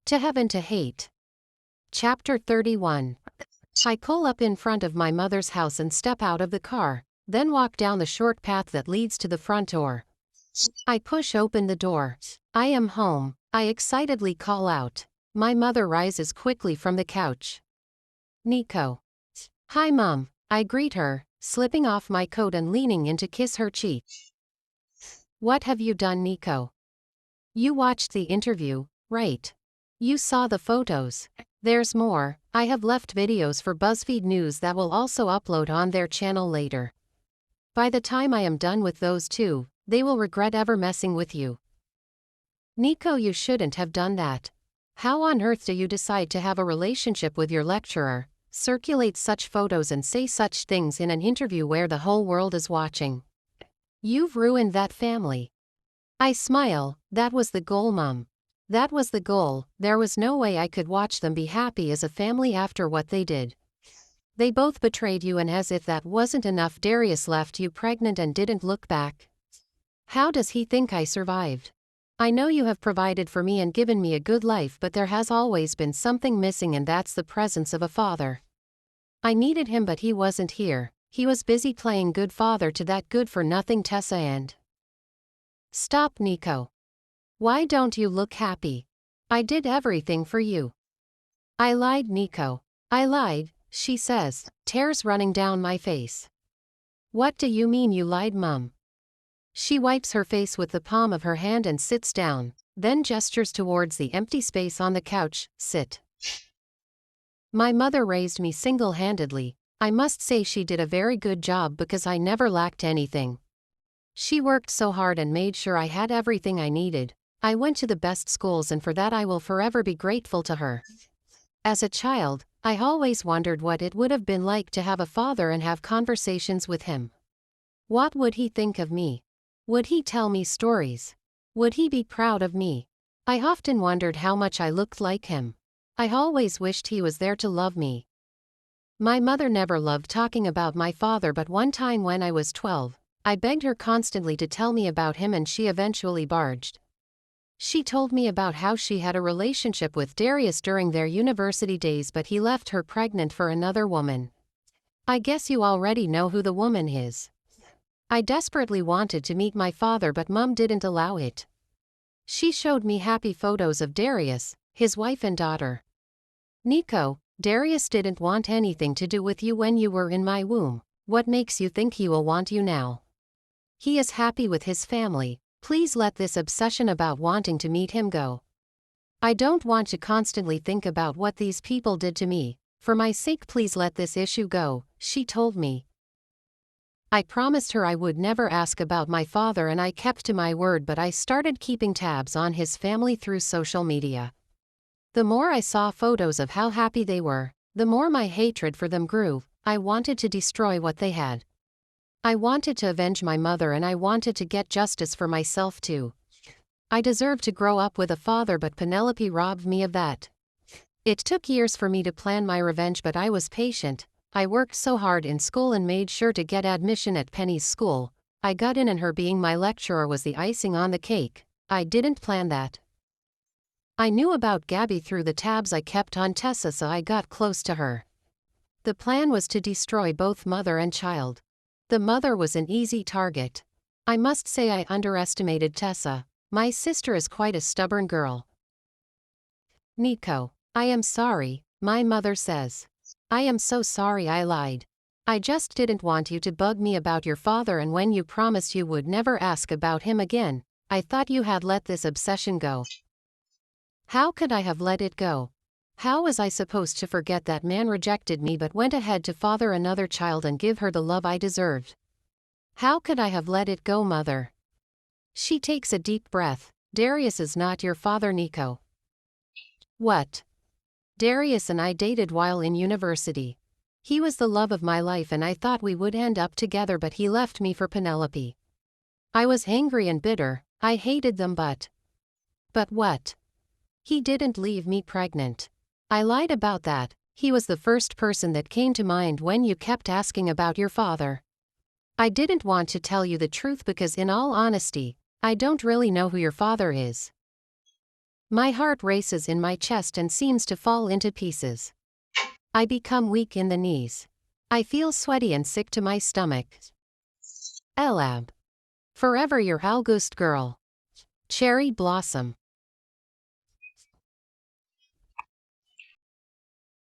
To Heaven to Hate. Chapter 31. I pull up in front of my mother's house and step out of the car, then walk down the short path that leads to the front door. I push open the door. I am home, I excitedly call out. My mother rises quickly from the couch. Nico. Hi, Mom, I greet her, slipping off my coat and leaning in to kiss her cheek. What have you done, Nico? You watched the interview, right? You saw the photos. There's more. I have left videos for BuzzFeed News that will also upload on their channel later. By the time I am done with those two, they will regret ever messing with you. Nico, you shouldn't have done that. How on earth do you decide to have a relationship with your lecturer, circulate such photos and say such things in an interview where the whole world is watching? You've ruined that family. I smile. That was the goal, Mom. That was the goal. There was no way I could watch them be happy as a family after what they did. They both betrayed you, and as if that wasn't enough, Darius left you pregnant and didn't look back. How does he think I survived? I know you have provided for me and given me a good life, but there has always been something missing, and that's the presence of a father. I needed him, but he wasn't here. He was busy playing good father to that good-for-nothing Tessa and... Stop, Nico. Why don't you look happy? I did everything for you. I lied, Nico. I lied, she says, tears running down my face. What do you mean you lied, Mum? She wipes her face with the palm of her hand and sits down, then gestures towards the empty space on the couch. Sit. My mother raised me single-handedly. I must say she did a very good job because I never lacked anything. She worked so hard and made sure I had everything I needed. I went to the best schools, and for that I will forever be grateful to her. As a child, I always wondered what it would have been like to have a father and have conversations with him. What would he think of me? Would he tell me stories? Would he be proud of me? I often wondered how much I looked like him. I always wished he was there to love me. My mother never loved talking about my father, but one time when I was 12, I begged her constantly to tell me about him, and she eventually barged. She told me about how she had a relationship with Darius during their university days, but he left her pregnant for another woman. I guess you already know who the woman is. I desperately wanted to meet my father, but Mum didn't allow it. She showed me happy photos of Darius, his wife and daughter. Nico, Darius didn't want anything to do with you when you were in my womb. What makes you think he will want you now? He is happy with his family. Please let this obsession about wanting to meet him go. I don't want to constantly think about what these people did to me. For my sake, please let this issue go, she told me. I promised her I would never ask about my father, and I kept to my word, but I started keeping tabs on his family through social media. The more I saw photos of how happy they were, the more my hatred for them grew. I wanted to destroy what they had. I wanted to avenge my mother, and I wanted to get justice for myself too. I deserved to grow up with a father, but Penelope robbed me of that. It took years for me to plan my revenge, but I was patient. I worked so hard in school and made sure to get admission at Penny's school. I got in, and her being my lecturer was the icing on the cake. I didn't plan that. I knew about Gabby through the tabs I kept on Tessa, so I got close to her. The plan was to destroy both mother and child. The mother was an easy target. I must say I underestimated Tessa. My sister is quite a stubborn girl. Nico, I am sorry, my mother says. I am so sorry I lied. I just didn't want you to bug me about your father, and when you promised you would never ask about him again, I thought you had let this obsession go. How could I have let it go? How was I supposed to forget that man rejected me but went ahead to father another child and give her the love I deserved? How could I have let it go, Mother? She takes a deep breath. Darius is not your father, Nico. What? Darius and I dated while in university. He was the love of my life, and I thought we would end up together, but he left me for Penelope. I was angry and bitter. I hated them, but what? He didn't leave me pregnant. I lied about that. He was the first person that came to mind when you kept asking about your father. I didn't want to tell you the truth because, in all honesty, I don't really know who your father is. My heart races in my chest and seems to fall into pieces. I become weak in the knees. I feel sweaty and sick to my stomach. Elab. Forever your August girl. Cherry Blossom.